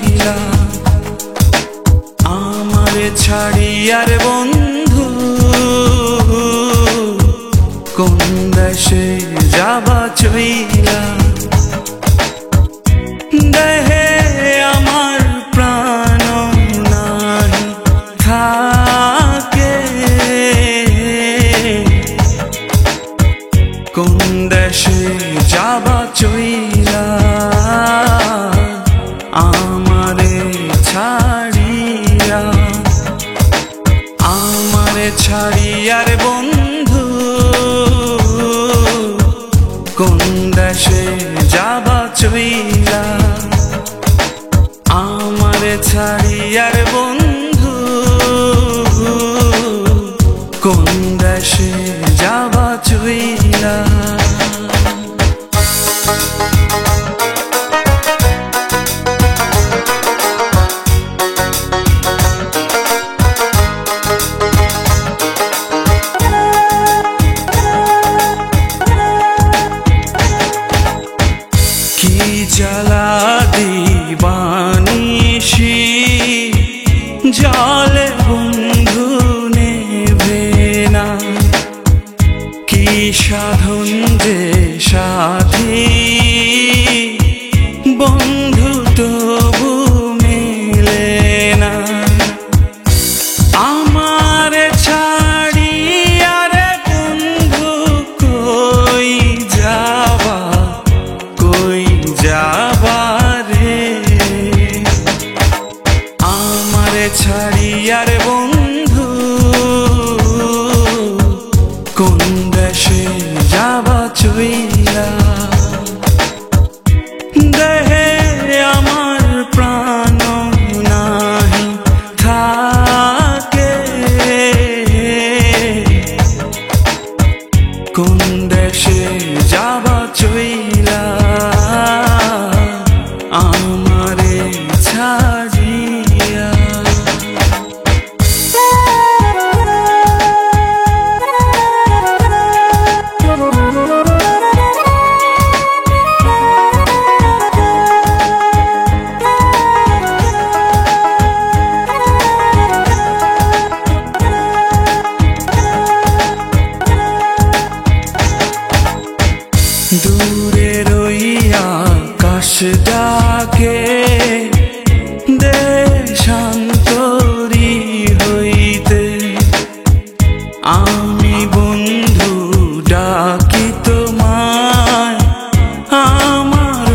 চইলা আমারে ছাড়িয়ার বন্ধু কোন দেশে যাবা চইলা দেহে আমার প্রাণ নাহি থাকে কোন দেশে যাবা চইলা আমারে ছাড়িয়া আমারে ছাড়িয়ার বন্ধু কোন দেশে যাবা চইলা আমারে ছাড়িয়ার বন্ধু কোন দেশে যাবা চইলা কি জ্বালা দিবানিশি জলে বন্ধু নেবে না কি সাধন যে সাথী বন্ধু তবু মেলে না আমার ছাড়িয়ার বন্ধু কই যাবা রে আমারে ছাড়িয়ার বন্ধু কোন দেশে যাবা চইলা দেহে আমার প্রাণ নাহি থাকে কোন দেশে যাবা চইলা আমারে ছাড়িয়া দূরে রইয়া আকাশ ডাকে দেশান্তরী হইতে আমি বন্ধু ডাকি তোমায় আমার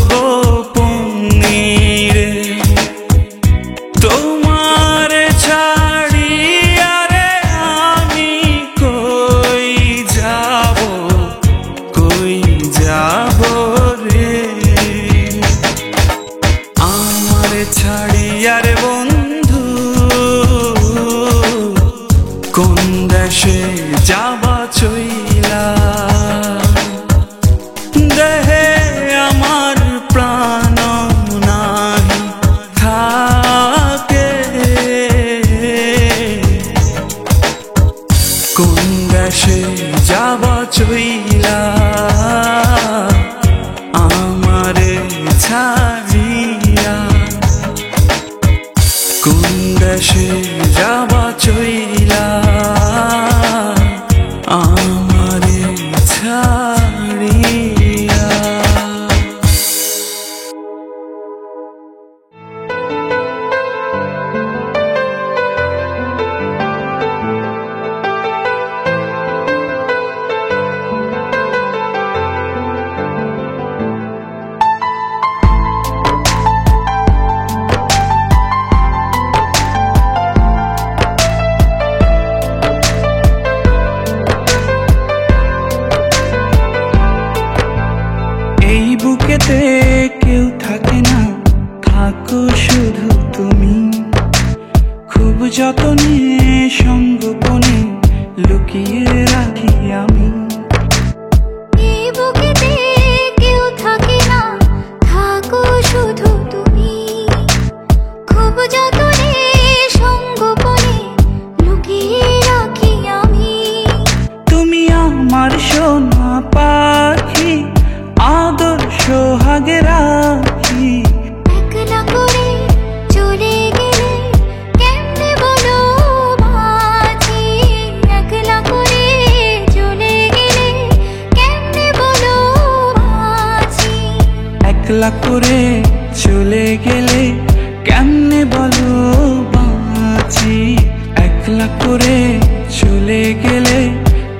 গোপনে রে তোমার ছাড়িয়া রে আমি কই যাব রে আমারে ছাড়িয়ার বন্ধু কোন দেশে যাবা চইলা দেহে আমার প্রাণ নাহি থাকে কোন দেশে যাবা চইলা আমারে ছাড়িয়া কোন দেশে যাবা চইলা আমারে ছাড়িয়া বুকেতে কেউ থাকে না থাকো শুধু তুমি খুব যতনে সঙ্গোপনে লুকিয়ে রাখি আমি এই বুকেতে কেউ থাকে না থাকো শুধু তুমি খুব যতনে সঙ্গোপনে লুকিয়ে রাখি আমি তুমি আমার সোনা পাখি আদর সোহাগে রাখি একলা করে একলা করে চলে গেলে কেমনে বলো বাঁচি, একলা করে চলে গেলে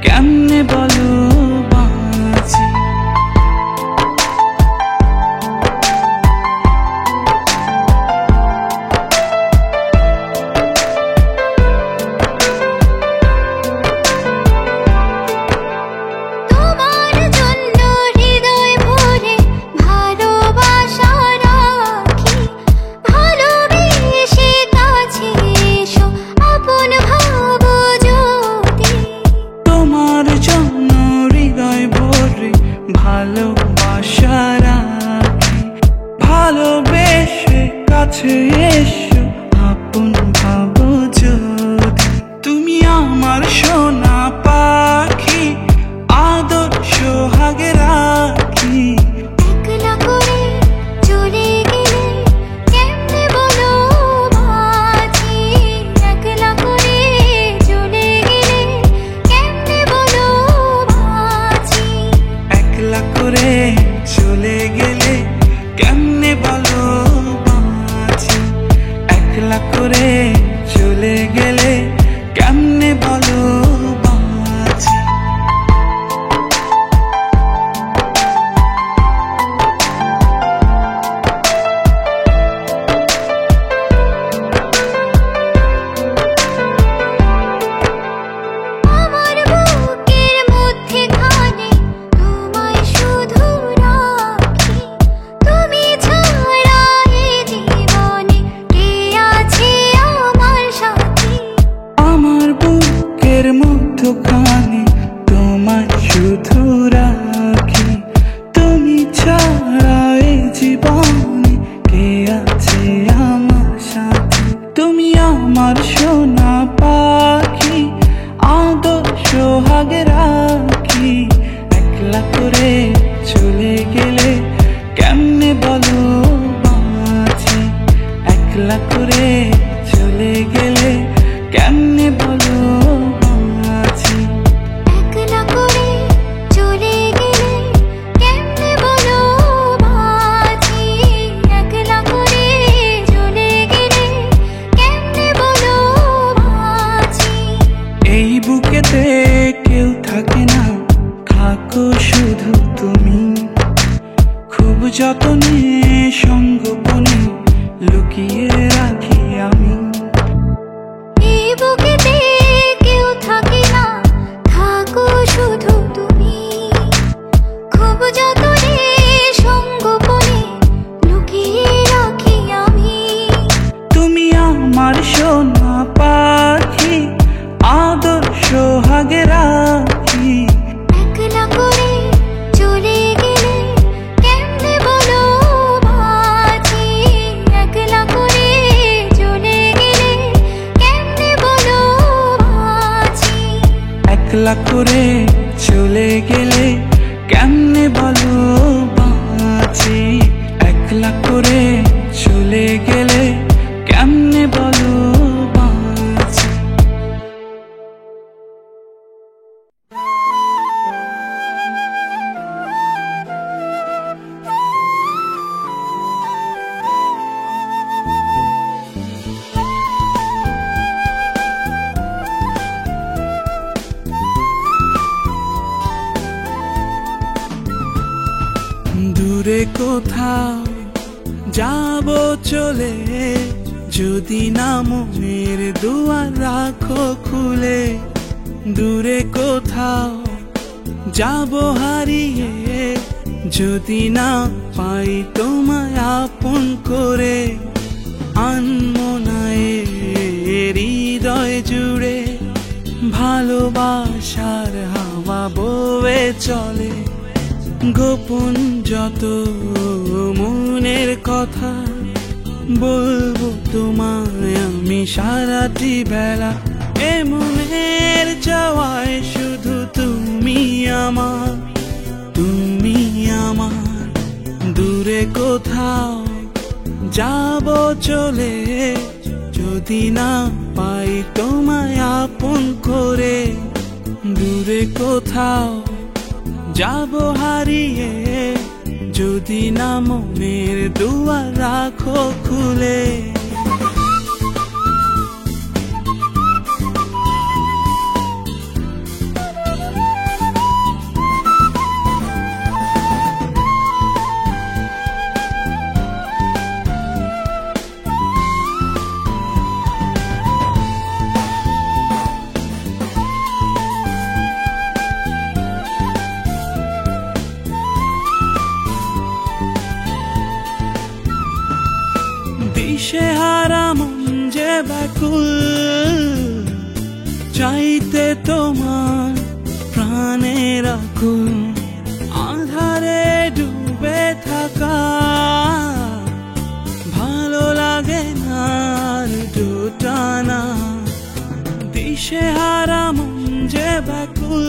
কেমনে বলো বাঁচি। তোমার জন্য হৃদয় ভরে ভালোবাসা রাখি, ভালোবেসে কাছে এসো আপন ভাবো যদি। তোমার জন্য হৃদয় ভরে ভালোবাসা রাখি, ভালোবেসে কাছে এসো আপন ভাবো যদি। তুমি আমার সোনা পাখি, আদর সোহাগে রাখি। একলা করে চলে গেলে কেমনে বলো বাঁচি, একলা করে চলে গেলে কেমনে বলো বাঁচি। একলা করে চলে গেলে কেমনে বলো বাঁচি, একলা করে চলে গেলে কেমনে বলো বাঁচি। আমার বুকের মধ্যেখানে তোমায় শুধু রাখি, তুমি ছাড়া এ জীবনে কে আছে আমার সাথী। আমার বুকের মধ্যখানে তোমায় শুধু রাখি, তুমি ছাড়া এই জীবনে কে আছে আমার সাথে। তুমি আমার সোনা পাখি, আদর সোহাগে রাখি। একলা করে চলে গেলে কেমনে বলো বাঁচি, একলা করে চলে গেলে কেমনে বলো বাঁচি। একলা করে চলে গেলে কেমনে বলো বাঁচি, একলা করে চলে গেলে কেমনে বলো বাঁচি। এই বুকেতে কেউ থাকে না, থাকো শুধু তুমি। খুব যতনে সঙ্গোপনে লুকিয়ে রাখি আমি। এই বুকেতে কেউ থাকে না, থাকো শুধু তুমি। খুব যতনে সঙ্গোপনে লুকিয়ে রাখি আমি। তুমি আমার সোনা পাখি, আদর সোহাগে রাখি। একলা করে চলে গেলে কেমনে বলো বাঁচি, একলা করে চলে গেলে কেমনে বলো বাঁচি। একলা করে চলে গেলে কেমনে বলো বাঁচি, একলা করে চলে গেলে কেমনে বলো বাঁচি। দূরে কোথাও যাব চলে, যদি না মনের দুয়ার রাখো খুলে। দূরে কোথাও যাব হারিয়ে, যদি না পাই তোমায় আপন করে। আনমনায় হৃদয় জুড়ে ভালোবাসার হাওয়া বয়ে চলে। গোপন যত মনের কথা বলবো তোমায় আমি সারাটি বেলা। এ মনের চাওয়ায় শুধু তুমি আমার, তুমি আমার। দূরে কোথাও যাব চলে, যদি না পাই তোমায় আপন করে। দূরে কোথাও যাব হারিয়ে, যদি না মনের দুয়ার রাখো খুলে। দিশেহারা মন যে ব্যাকুল, চাইতে তোমার প্রাণের আকুল। আধারে ডুবে থাকা ভালো লাগে না আর দুটানা। দিশেহারা মন যে ব্যাকুল,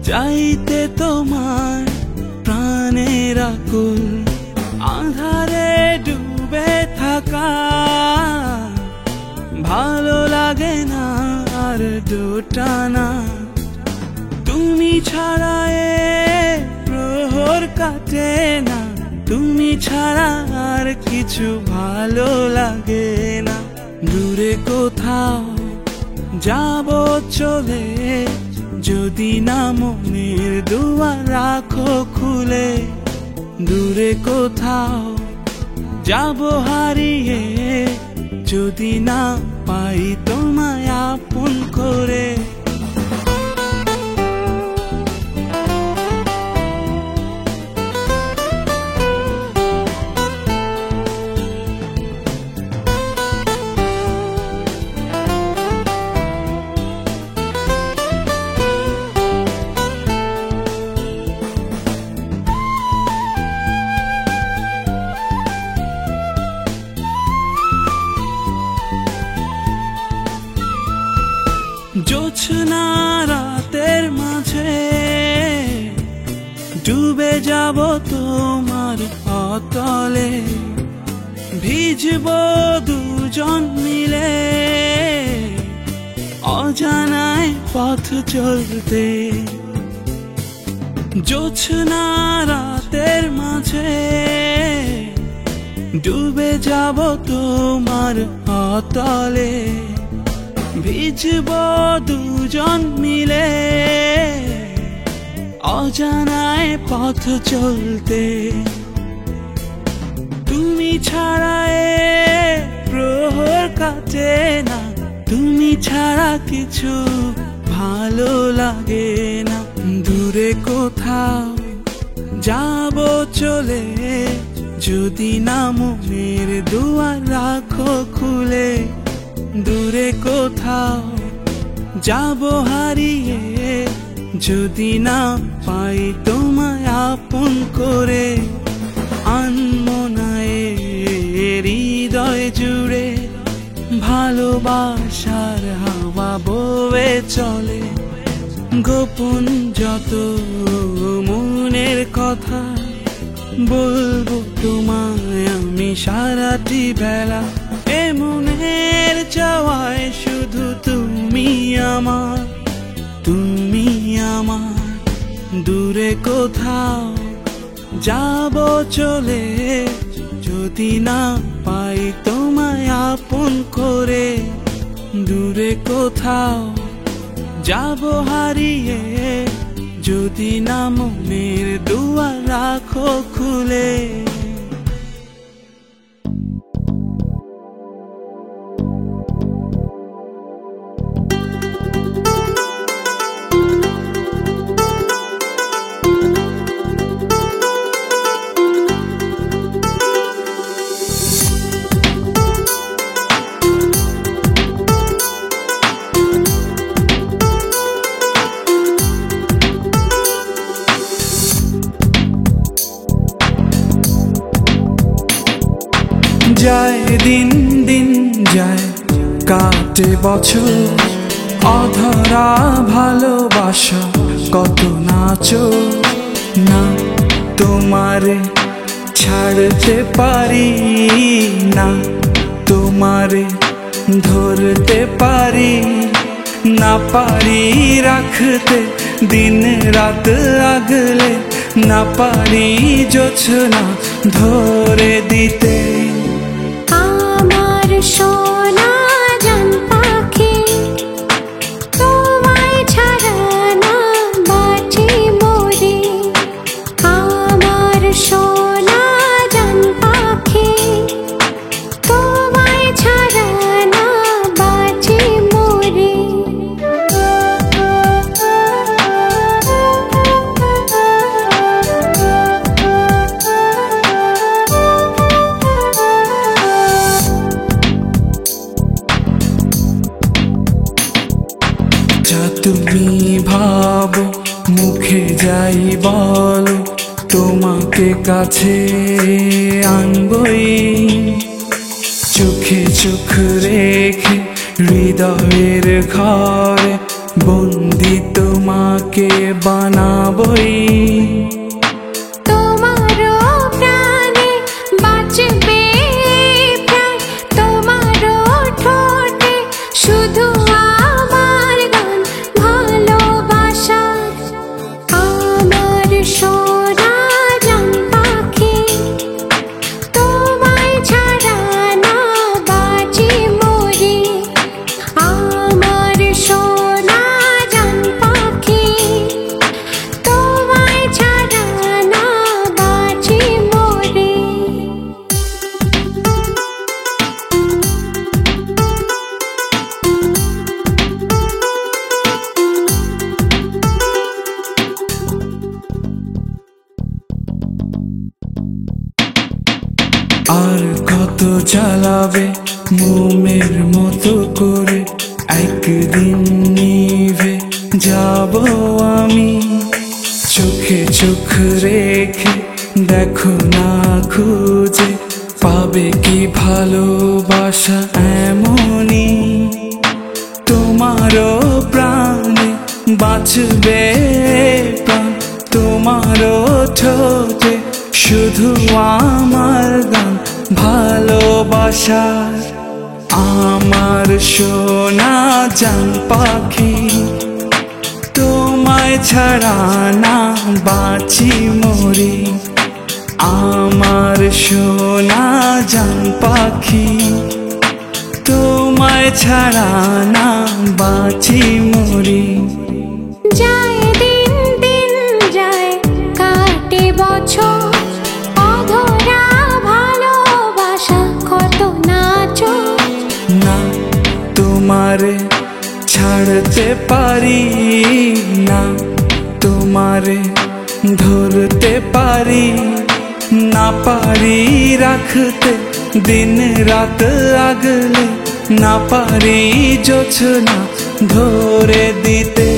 চাইতে তোমার প্রাণের আকুল। আধারে ডুবে থাকা ভালো লাগে না আর দুটানা। তুমি ছাড়া এ প্রহর কাটে না, তুমি ছাড়া আর কিছু ভালো লাগে না। দূরে কোথাও যাব চলে, যদি না মনের দুয়ার রাখো খুলে। দূরে কোথাও যাব হারিয়ে, যদি না পাই তোমায় আপন করে। জোছনা রাতের মাঝে ডুবে যাব তোমার অতলে। ভিজব দুজন মিলে অজানায় পথ চলতে। জোছনা রাতের মাঝে ডুবে যাব তোমার অতলে। ভিজব দুজন মিলে অজানায় পথ চলতে। তুমি ছাড়া এ প্রহর কাটে না, তুমি ছাড়া কিছু ভালো লাগে না। দূরে কোথাও যাব চলে, যদি না মনের দুয়ার রাখো খুলে। দূরে কোথাও যাব হারিয়ে, যদি না পাই তোমায় আপন করে। আনমনায় হৃদয় জুড়ে ভালোবাসার হাওয়া বয়ে চলে। গোপন যত মনের কথা বলবো তোমায় আমি সারাটি বেলা। এ মনের চাওয়ায় শুধু তুমি আমার, তুমি আমার। দূরে কোথাও যাব চলে, যদি না পাই তোমায় আপন করে। দূরে কোথাও যাব হারিয়ে, যদি না মনের দুয়ার রাখো খুলে। যায় দিন দিন যায়, কাটে বছর। অধরা ভালোবাসা কত নাচো না, তোমারে ছাড়তে পারি না। তোমারে ধরতে পারি না, পারি রাখতে दिन रात আগলে না পারি জোছনা ধরে দিতে। আমার সোনা জান পাখি তোমায় ছাড়া না বাঁচি মরি। আমার সোনা জান পাখি তোমায় ছাড়া না বাঁচি মরি। যা তুমি ভাবো মুখে যাই বলো তোমাকে কাছে আনবই। চোখে চোখ রেখে হৃদয়ের ঘরে বন্দি তোমাকে বানাবই। তোমারও প্রাণে বাঁচবে প্রায়, তোমারও ঠোঁটে শুধু আমার গান ভালোবাসার। আমার সোনা জান পাখি তোমায় ছাড়া না বাঁচি মরি। আমার সোনা জান পাখি তোমায় ছাড়া না বাঁচি মরি। আর কত চালাবে মোমের মতো করে, একদিন নিভে যাব আমি। চোখে চোখ রেখে দেখো না খুঁজে পাবে কি ভালোবাসা এমনই। তোমারও প্রাণে বাঁচবে প্রাণ, তোমারও ঠোঁটে শুধু আমার গান ভালোবাসার। আমার সোনা জান পাখি তোমায় ছাড়া না বাঁচি মরি। আমার সোনা জান পাখি তোমায় ছাড়া না বাঁচি মরি। যায় দিন দিন যায় কাটে বছর, অধরা ভালোবাসা কত নাচো। না তোমারে ছাড়তে পারি না, তোমারে ধরতে পারি না, পারি রাখতে দিন রাত আগলে না পারি জোছনা ধরে দিতে।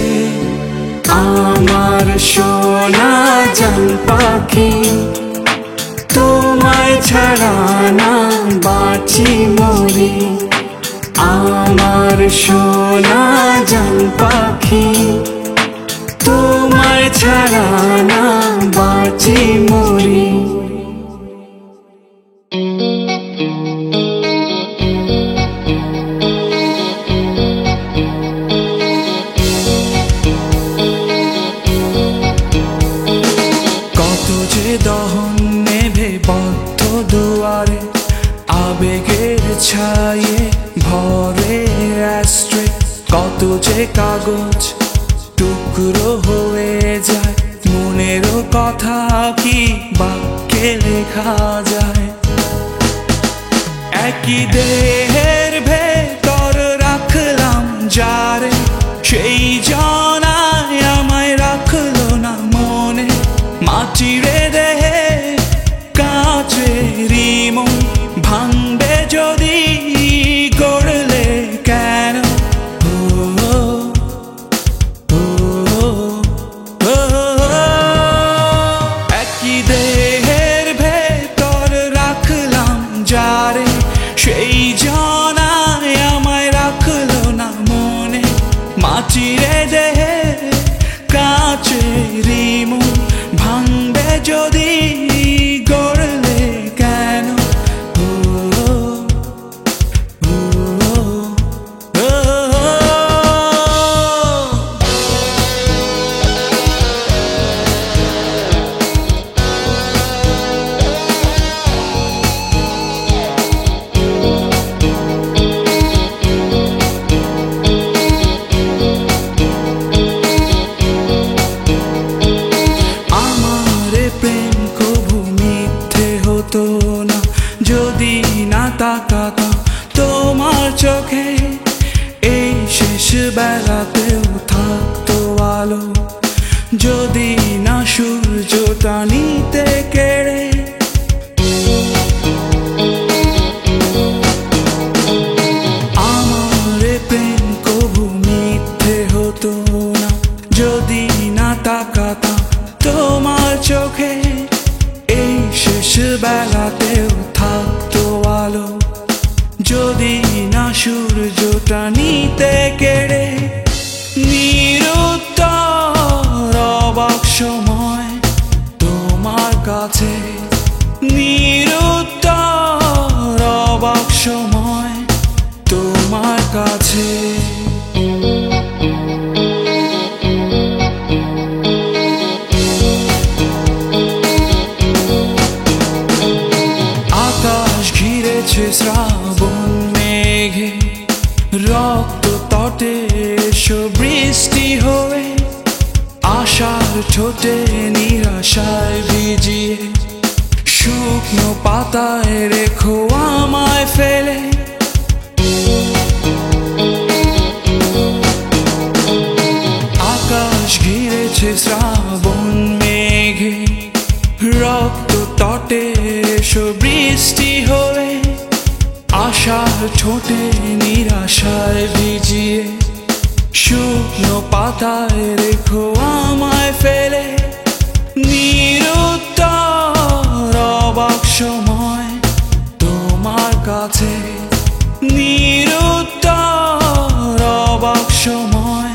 আমার সোনা জান পাখি তোমায় ছাড়া না বাঁচি মরি। আমার সোনা জান পাখি তোমায় ছাড়া না বাঁচি মরি। কত যে দহন নেভে বদ্ধ দুয়ারে, আবেগের ছায়ে ভরে অ্যাস্ট্রে। কত যে কাগজ টুকরো হয়ে যায়, মনেরও কথা কি বাক্যে লেখা যায়। একই দেহের ভেতর রাখলাম যারে, সেই জনায় আমায় রাখলো না মনে। মাটিরে দেহে কাচেরি মন ভাঙবে যদি করলে কেন। ও, ও, ও, ও, একই দেহের ভেতর রাখলাম যারে, সেই জনায় আমায় রাখলো না মনে। মাটিরে দেহে কাচেরি মন ভাঙবে যদি গড়লে কেন। ও, ও, তাকাতাম তোমার চোখে, এই শেষ বেলাতেও থাকতো আলো, যদি না সূর্যটা নিতে কেড়ে। আমার প্রেম কবু মিথ্যে হতো না, যদি না তাকাতাম তোমার চোখে, এই শেষ বেলাতেও থাকতো আলো, যদি না সূর্যটা নিতে কেড়ে। নিরুত্তর অবাক সময় তোমার কাছে, নিরুত্তর অবাক সময় তোমার কাছে। আকাশ ঘিরেছে শ্রাবণ মেঘে, রক্ত তটে এসো বৃষ্টি হয়ে, আশার ঠোঁটে নিরাশায় ভিজিয়ে, শুকনো পাতায় রেখো আমায় ফেলে। আকাশ ঘিরেছে শ্রাবণ মেঘে, রক্ত তটে এসো বৃষ্টি হয়ে, আশার ঠোঁটে নিরাশায় ভিজিয়ে, শুকনো পাতায় রেখো আমায় ফেলে। নিরুত্তর অবাক সময় তোমার কাছে, নিরুত্তর অবাক সময়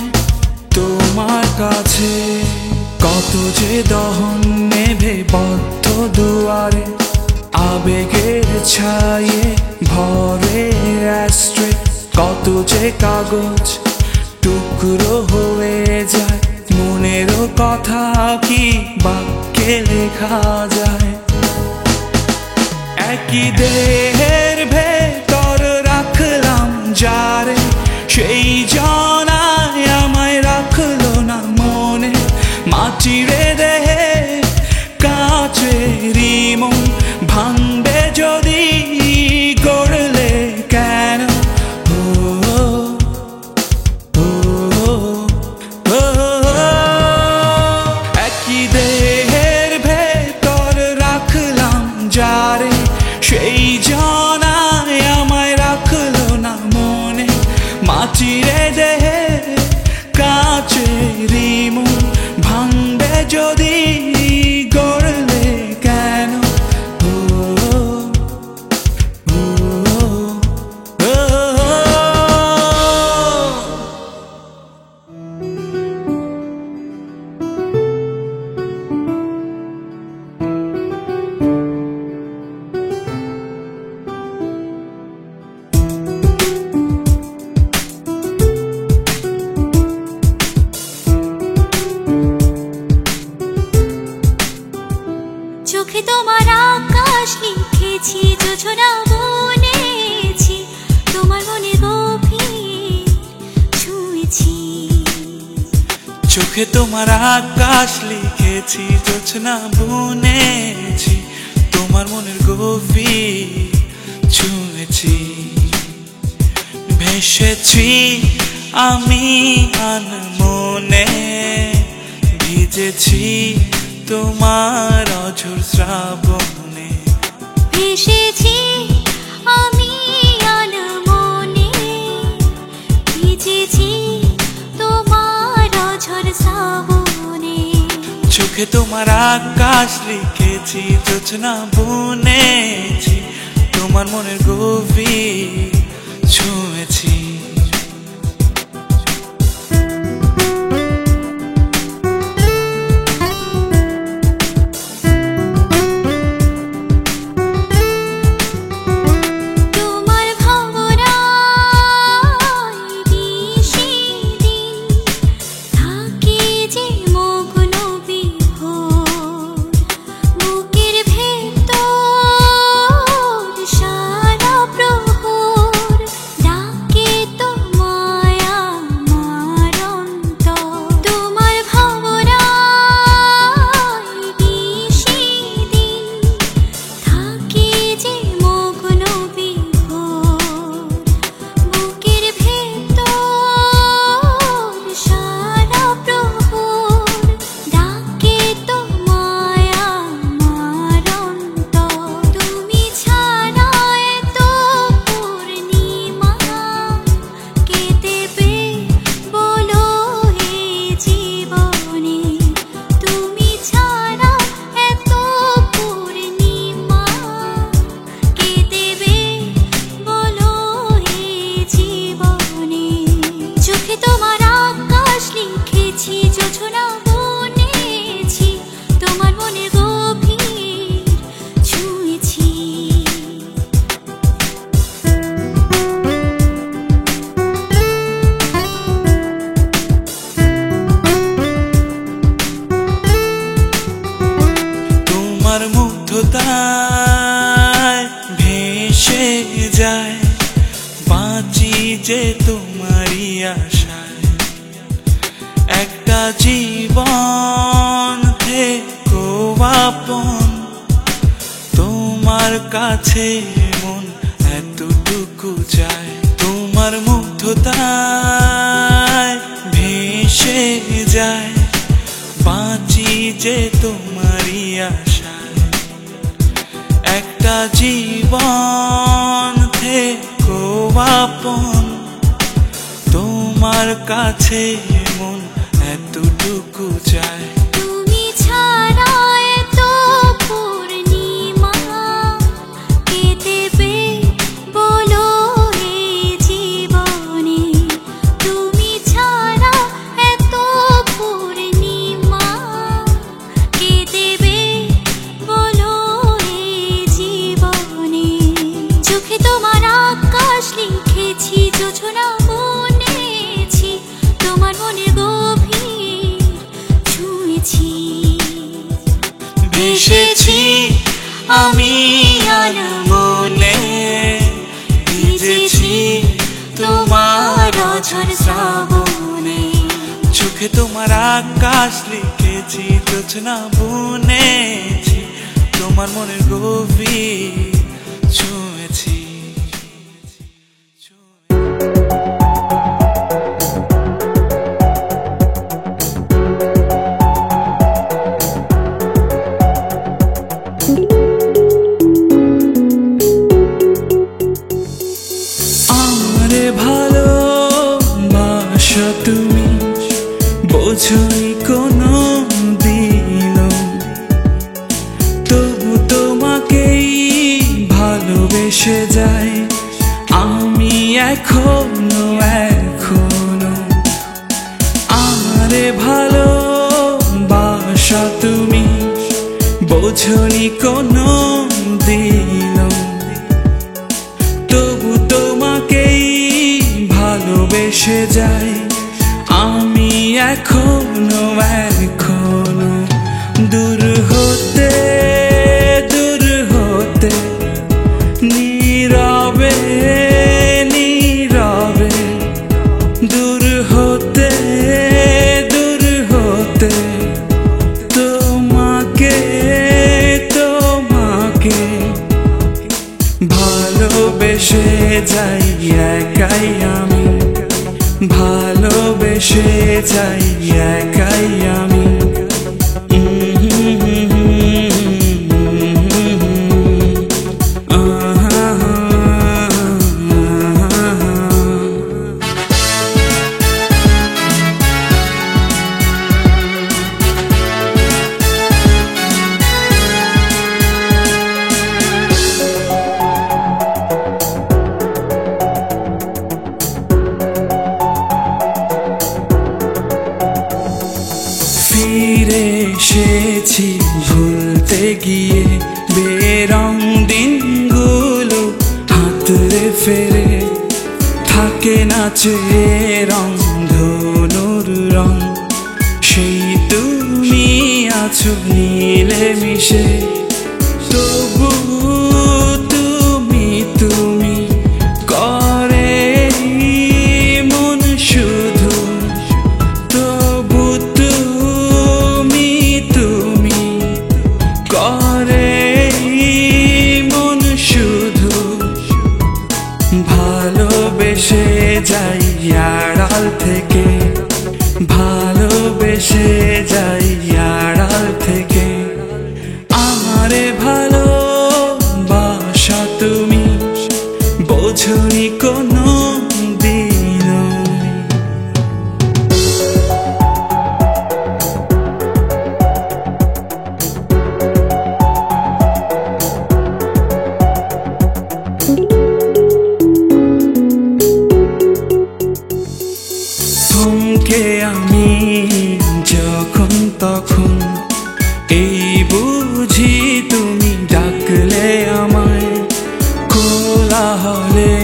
তোমার কাছে। কত যে দহন নেভে বদ্ধ দুয়ারে, আবেগের ছায়ে ভরে অ্যাস্ট্রে, কত যে কাগজ টুকরো হয়ে যায়, মনেরও কথা কি বাক্যে লেখা যায়। একই দেহের ভেতর রাখলাম যারে, সেই জনায় আমায় রাখলো না মনে, মাটির দেহে কাচেরই মন ভাঙবে যদি, গড়লে কেন? একই দেহের ভেতর রাখলাম যারে, সেই জনায় আমায় রাখলো না মনে, মাটির দেহে কাচেরই মন ভাঙবে যদি, গড়লে কেন? চোখে তোমার আকাশ লিখেছি, যোছনা বুনেছি, তোমার মনে গভীর ছুঁয়েছি। চোখে তোমার আকাশ লিখেছি, যোছনা বুনেছি, তোমার মনের গভীর ছুঁয়েছি। ভেসেছি আমি আনমনে, ভিজেছি তোমার অঝোর শ্রাবণে। ভেসেছি আমি আনমনে, ভিজেছি তোমার অঝোর শ্রাবণে। চোখে তোমার আকাশ লিখেছি, যোছনা বুনেছি, তোমার মনের গভীর ছুঁয়েছি। সারা প্রহর ডাকে তো যায়, বাঁচি যে তোমারই আশায়। একটা জীবন থেকো আপন, তোমার কাছে মন এতটুকু চায়। তোমার মুগ্ধতায় ভেসে যায়, বাঁচি যে তোমারই আশায়। একটা জীবন থেকো আপন, তোমার কাছে মন এতটুকু চায়। তুমি ছাড়া এত পূর্ণিমা কে দেবে বলো এই জীবনে। তুমি ছাড়া এত পূর্ণিমা কে দেবে বলো এই জীবনে। চোখে তোমার আকাশ লিখেছি, যোছনা বুনেছি, তোমার মনের গভীর ছুঁয়েছি। ভেসেছি আমি আনমনে, ভিজেছি তোমার অঝোর শ্রাবণে। চোখে তোমার আকাশ লিখেছি, যোছনা বুনেছি, তোমার মনের গভীর ছুঁয়েছি। আমারে ভালোবাসা তুমি বোঝনি কোনো দিনও, তবু তোমাকেই ভালোবেসে যাই আমি এখনো। আমারে ভালোবাসা তুমি বোঝনি কোনো দিনও, তবু তোমাকেই ভালোবেসে যাই আমি এখনো। দূর হতে নীরবে নীরবে, দূর হতে তোমাকে ভালোবেসে যাই একাই আমি, ভালোবেসে যাই একাই আমি। ফিরে এসেছি ভুলতে গিয়ে, বেরং দিনগুলো হাতরে ফেরে। থাকে না চেয়ে রং ধনুর রং, সেই তুমি আছো নীলে মিশে। তবু তুমি করে মন শুধু, তবু তুমি করে মন শুধু। ভালোবেসে যাই আড়াল থেকে, ভালোবেসে যাই আড়াল থেকে। আমারে ভালোবাসা তুমি বোঝনি কোনো দিনও। থমকে আমি যখন তখন, এই বুঝি তুমি ডাকলে আমায়। কোলাহলে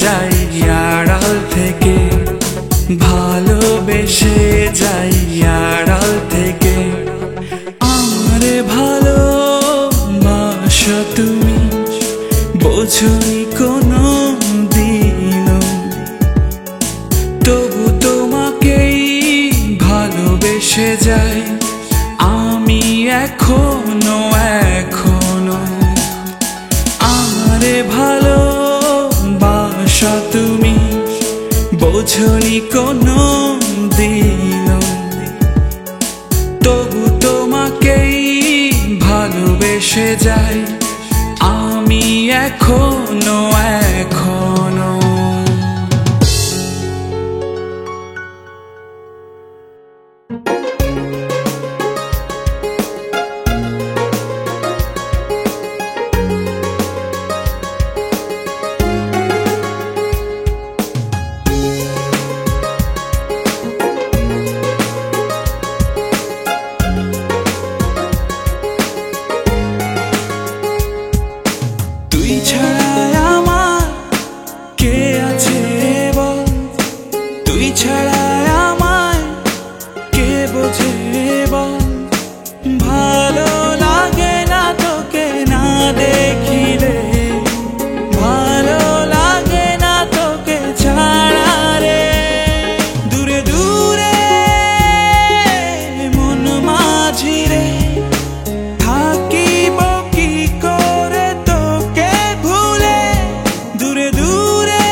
যাই আড়াল থেকে, ভালোবেসে যাই আড়াল থেকে। আমারে ভালোবাসা তুমি বোঝনি কোনো দিনও, তবু তোমাকেই ভালোবেসে যাই আমি এখনো এখনো। আমারে ভালোবাসা তুমি বোঝনি কোনো দিনও, তবু তোমাকেই ভালোবেসে যাই আমি এখনো এখনো। তুই ছাড়া আমার কে আছে বল, তুই ছাড়া আমায় কে বোঝে বল। ভালো লাগে না তোকে না দেখিলে, ভালো লাগে না তোকে ছাড়া রে। দূরে দূরে মন মাঝি রে, থাকিব কি করে তোকে ভুলে। দূরে দূরে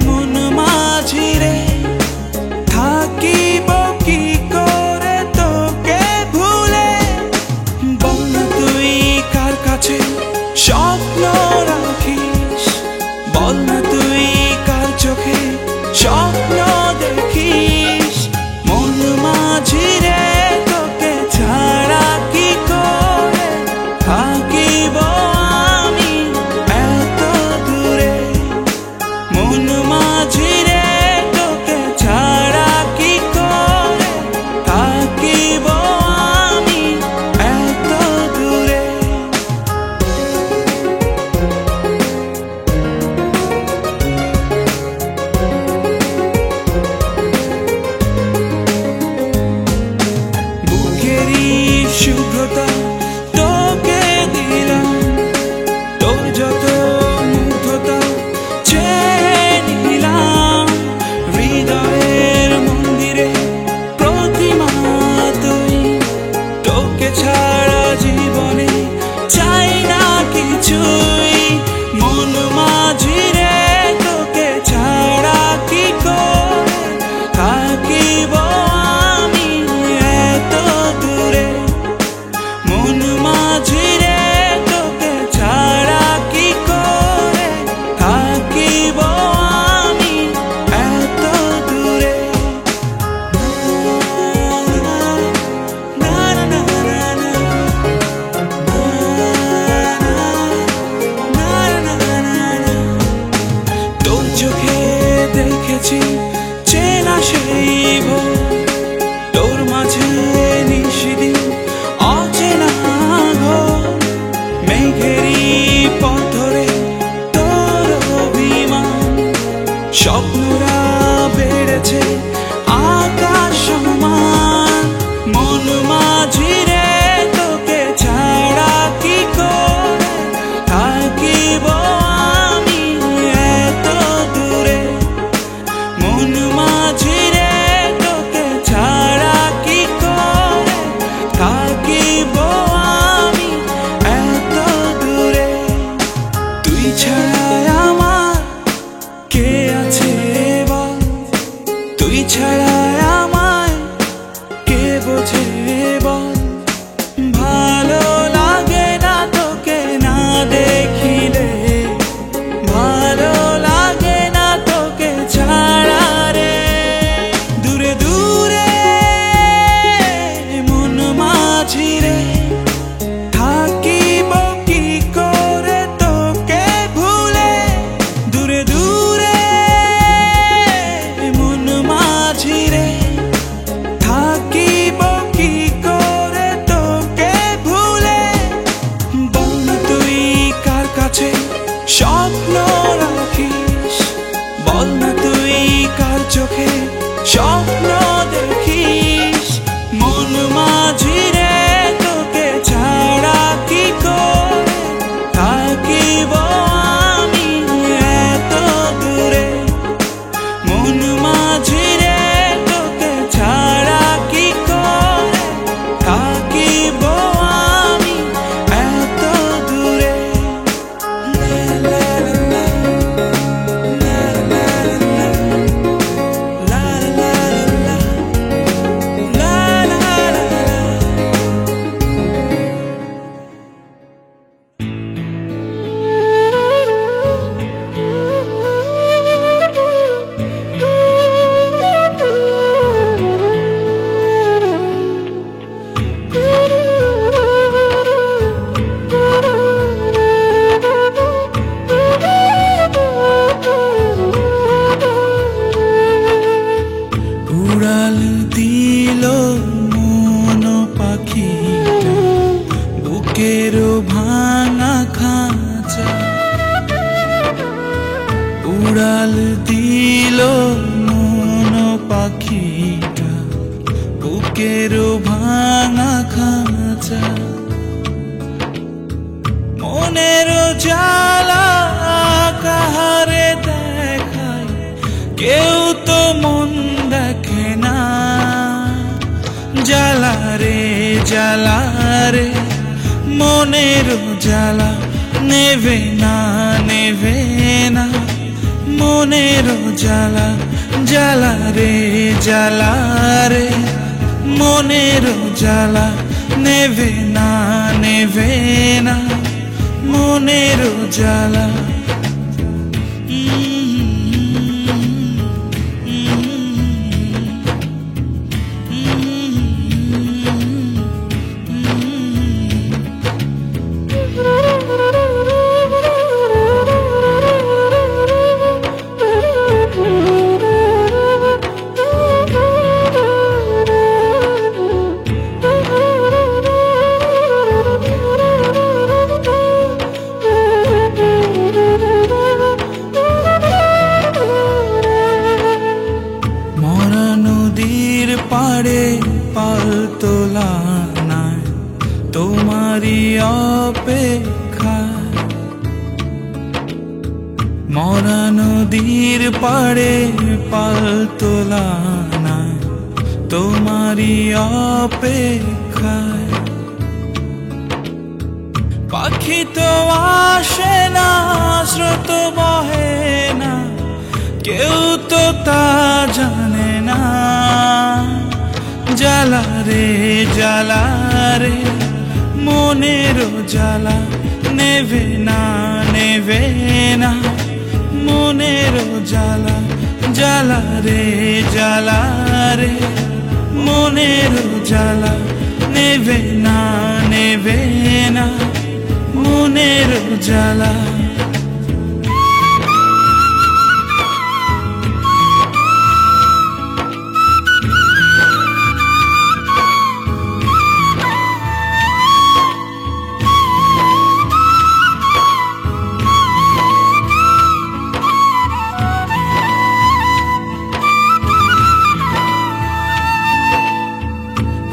মন মাঝি রে, থাকিব কি করে তোকে ভুলে। বল না তুই কার কাছে স্বপ্ন রাখিস, বল না তুই কার চোখে স্বপ্ন দেখিস। মন মাঝি রে তোকে ছাড়া কি করে থাকিব আমি এত দূরে। মন মাঝি রে তোকে ছাড়া কি করে থাকিব আমি এত দূরে। বুকেরই শুভ্রতা তোকে দিলাম, তোর যত মুগ্ধতা চেয়ে নিলাম। হৃদয়ের মন্দিরে প্রতিমা তুই, তোকে ছাড়া জীবনে চাই না কিছুই। মন মাঝি রে তোকে ছাড়া কি করে থাকিব আমি এত দূরে। মন মাঝি রে তোকে ছাড়া কি করে থাকিব আমি এত দূরে। না না না না না না না না না। তোর চোখে দেখেছি চেনা সেই ভোর, তোর মাঝে নিশিদিন অচেনা ঘোর। মেঘেরই পথ ধরে তোর অভিমান, স্বপ্নরা বেড়েছে আকাশ সমান। মন মাঝি রে তোকে ছাড়া কি করে থাকিব আমি এত দূরে। মন মাঝি রে তোকে ছাড়া কি করে থাকিব আমি এত দূরে। তুই ছাড়া আমার কে আছে উড়াল দিল মন পাখিটা বুকের ভাঙা খাঁচা, মনের জ্বালা কাহারে দেখায় কেউ তো মন দেখে না। জ্বালা রে জ্বালা রে মনের জ্বালা নেভে না নেভে না, মনের জ্বালা জ্বালা রে জ্বালা রে মনের জ্বালা নেভে না নেভে না, মনের জ্বালা। পাড়ে পাল তোলা নাই তোমারি অপেক্ষায়, মরা নদীর পাড়ে পাল তোলা নাই তোমারি অপেক্ষায়। পাখি তো আসে না স্রোত বহে না, কেউ তো তা জানে না। জ্বালা রে জ্বালা রে মনের জ্বালা নেভে না নেভে না, মনের জ্বালা জ্বালা রে জ্বালা রে মনের জ্বালা নেভে না নেভে না, মনের জ্বালা।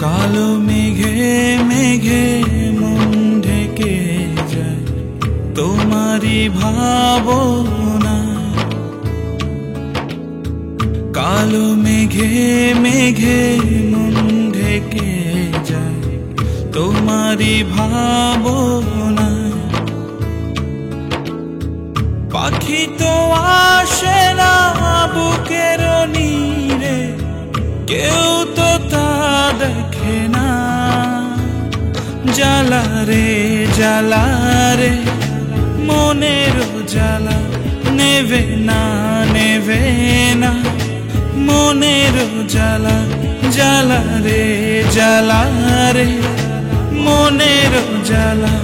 কালো মেঘে মেঘে মন ঢেকে যায় তোমারি ভাবনা, কালো মেঘে মেঘে মন ঢেকে যায় তোমারি ভাবনা। পাখি তো আসে না বুকের নীরে, কেউ তো তা দেখে না। জ্বালা রে জ্বালা রে মনের জ্বালা নেভে না নেভে না, মনের জ্বালা জ্বালা রে জ্বালা রে মনের জ্বালা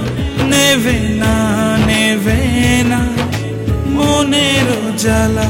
নেভে না নেভে না, মনের জ্বালা।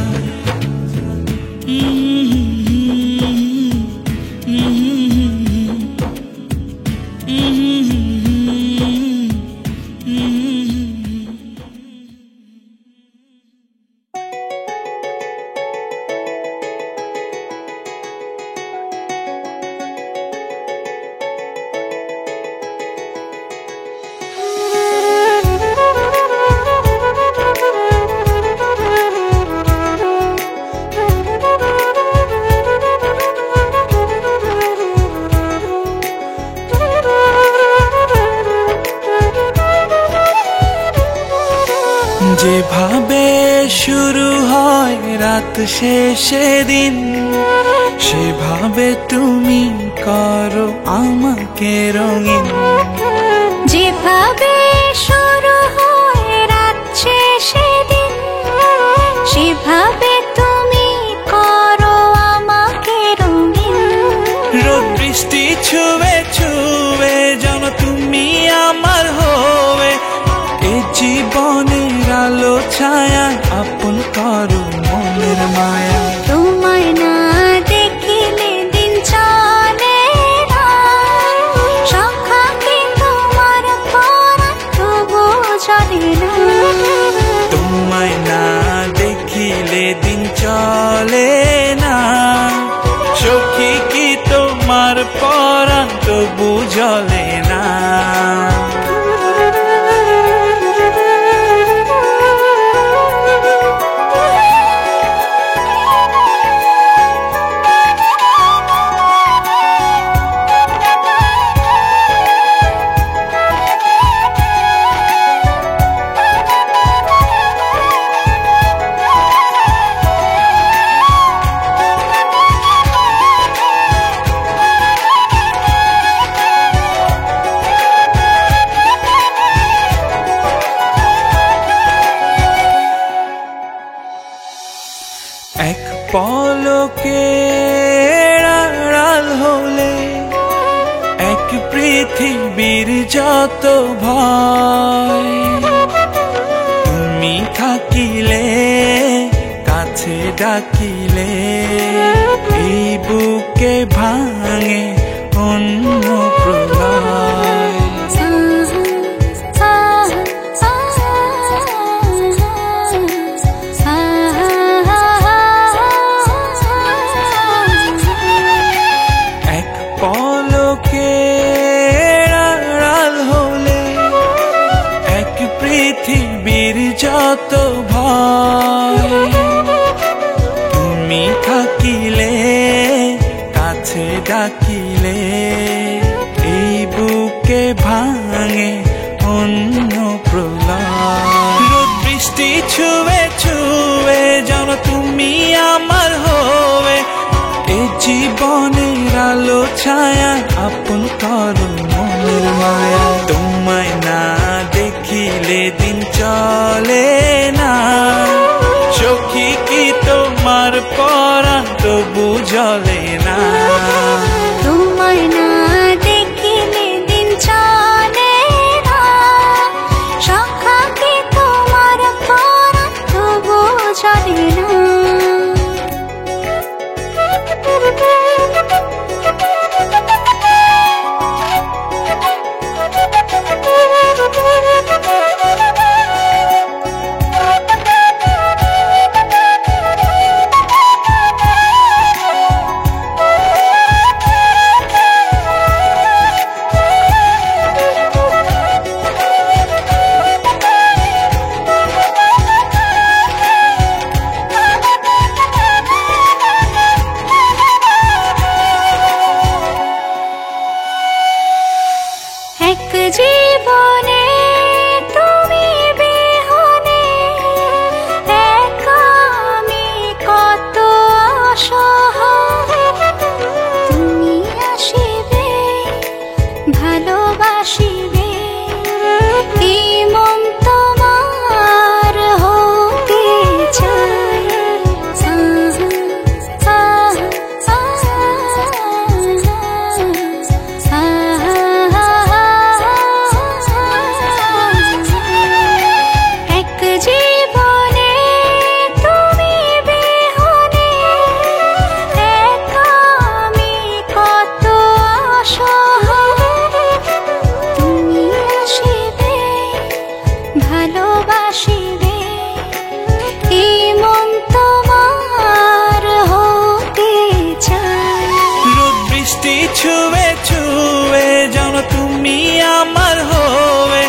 যেভাবে শুরু হয় রাত শেষে দিন, সেভাবে তুমি করো আমাকে রঙিন। যেভাবে শুরু হয় রাত শেষে দিন, সেভাবে তুমি করো আমাকে রঙিন। রোদ বৃষ্টি ছুঁয়ে ছুঁয়ে যেন তুমি আমার হবে, এ জীবনের আলো ছায়া আপন করো মনের মায়া। তোমায় না দেখিলে দিন চলে না, সখাকে তোমার পরাণ তবু চলে না। তোমায় না দেখিলে চলে না। সখী কি তোমার পরাণ তবু জ্বলে না? এক পলকে আড়াল হলে এক পৃথিবীর যত ভয়, তুমি থাকিলে কাছে ডাকিলে এই বুকে ভাঙে অন্য প্রলয়। পৃথিবীর যত ভয়, তুমি থাকিলে কাছে ডাকিলে এই বুকে ভাঙে অন্য প্রলয়। রোদ বৃষ্টি ছুঁয়ে ছুঁয়ে যেন তুমি আমার হবে, এ জীবনের আলো ছায়া আপন করো মনের মায়া। তোমায় না দেখিলে দিন চলে না। সখী কি তোমার পরাণ তবু জ্বলে না? তোমায় না দেখিলে দিন চলে না। সখা কি তোমার পরাণ তবু জ্বলে না। এক জীবনে তুমি বিহনে একা আমি কত অসহায়। তুমি আসিবে ভালোবাসিবে এই মন তোমার হতে চায়। ভালোবাসিবে এই মন তোমার হতে চায়। রোদ বৃষ্টি ছুঁয়ে ছুঁয়ে যেন তুমি আমার হবে,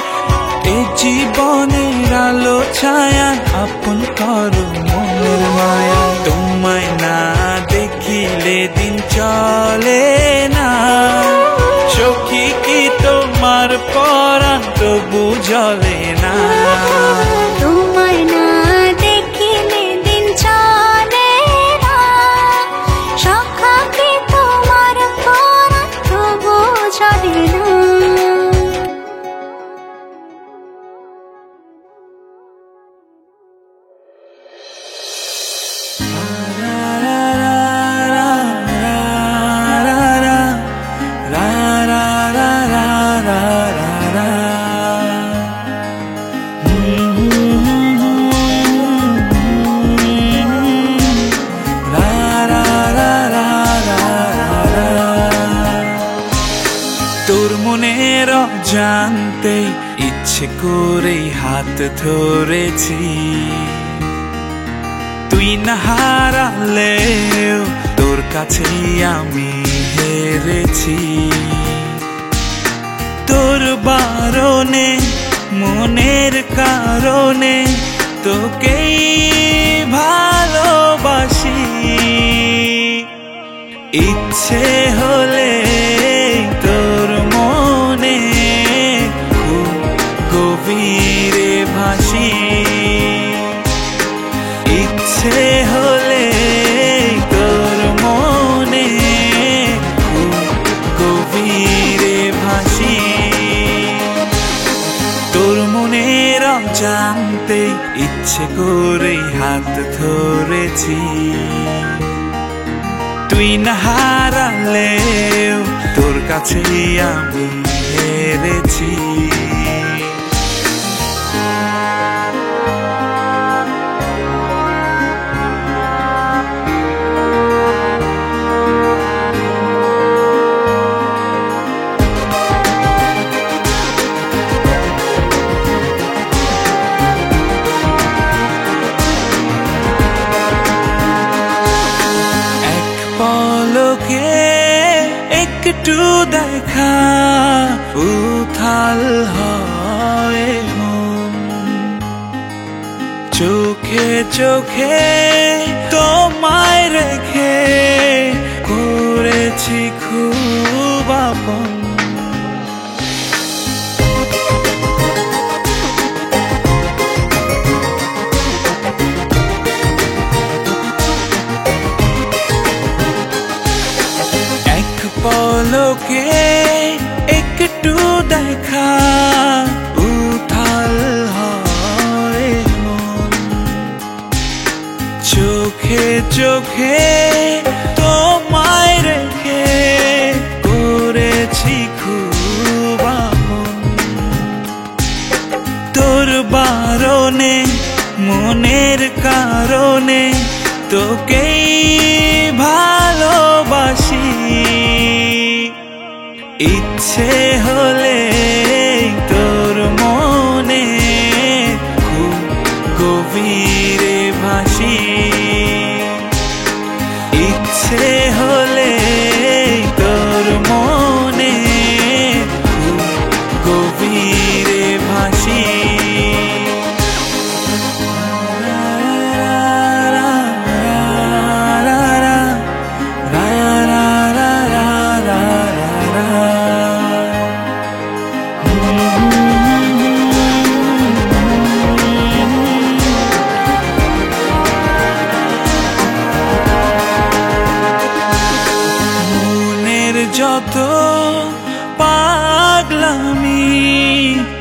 এ জীবনের আলো ছায়া আপন করো মনের মায়া। তোমায় না দেখিলে দিন চলে না। সখী কি তোমার পরাণ তবু জ্বলে না? তোমায় না দেখিলে দিন চলে না। সখা কি তোমার পরাণ তবু জ্বলে না। তোর মনের জানতে ইচ্ছে করেই হাত ধরেছি, তুই না হারালেও তোর কাছেই আমি হেরেছি। তোর বারণে মনের কারণে তোকেই ভালোবাসি। ইচ্ছে হলে তোর মনে খুব গভীরে ভাসি। ইচ্ছে হলে তোর মনে খুব গভীরে ভাসি। তোর মনের অজান্তে ইচ্ছে করে হাত ধরেছি। তুই না হারালেও তোর কাছেই আমি হেরেছি। পলকে একটু দেখা উথাল হয় মন। চোখে চোখে তোমায় রেখে করেছি খুব আপন। পলকে একটু দেখা উথাল হয় মন। চোখে চোখে তোমায় রেখে করেছি খুব আপন। তোর বারণে মনের কারণে তোকেই ভালোবাসি। ইচ্ছে হলে তোর মনে খুব গভীরে ভাসি। ইচ্ছে হলে তোর মনে খুব গভীরে ভাসি। যত পাগলামি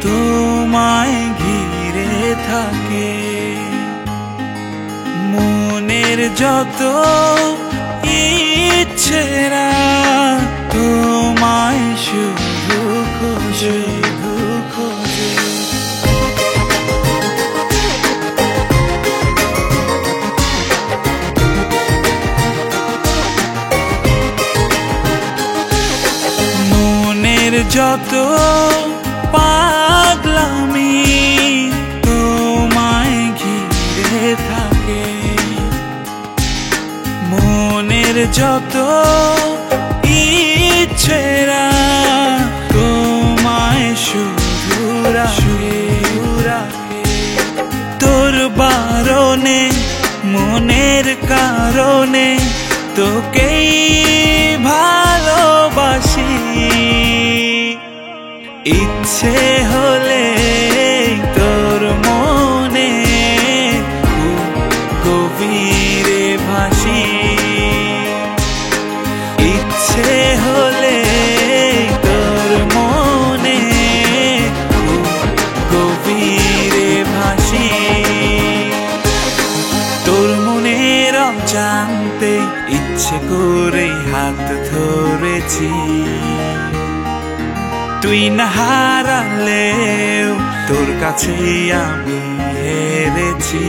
তোমায় ঘিরে থাকে, মনের যত ইচ্ছেরা তোমায় শুধু খোঁজে খোঁজে। যত পাগলামি তোমায় ঘিরে থাকে, মনের যত ইচ্ছেরা তোমায় শুধু রাখে। তোর বারণে মনের কারণে তোকেই ভালোবাসি। ইচ্ছে হলে তোর মনে খুব গভীরে ভাসি। ইচ্ছে হলে তোর মনে খুব গভীরে ভাসি। তোর মনের অজান্তে ইচ্ছে করে হাত ধরেছি। তুই না হারালেও তোর কাছেই আমি হেরেছি।